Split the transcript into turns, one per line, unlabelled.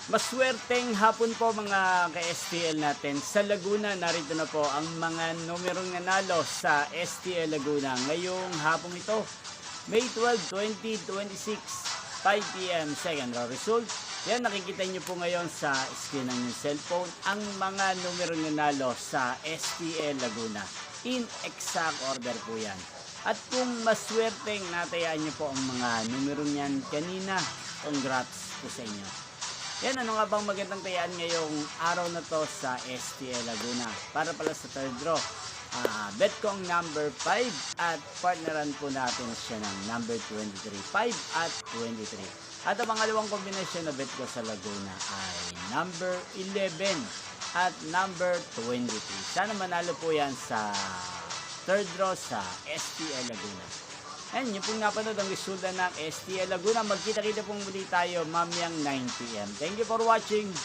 Maswerteng hapon po mga ka-STL natin. Sa Laguna, narito na po ang mga numerong nanalo sa STL Laguna ngayong hapong ito. May 12, 2026, 5 p.m. second row result. Yan, nakikita nyo po ngayon sa screen ng inyong cellphone ang mga numerong nanalo sa STL Laguna. In exact order po yan. At kung maswerteng natayaan nyo po ang mga numerong yan kanina, congrats po sa inyo. Yan, ano nga bang magandang tayaan ngayong araw na to sa STL Laguna? Para pala sa third draw, bet ko ang number 5 at partneran po natin siya ng number 23, 5 at 23. At ang pangalawang kombinasyon na bet ko sa Laguna ay number 11 at number 23. Sana manalo po yan sa third draw sa STL Laguna. Ayan, yung pong napanood ang resulta ng STL Laguna. Magkita-kita pong muli tayo mamayang 9 p.m. Thank you for watching.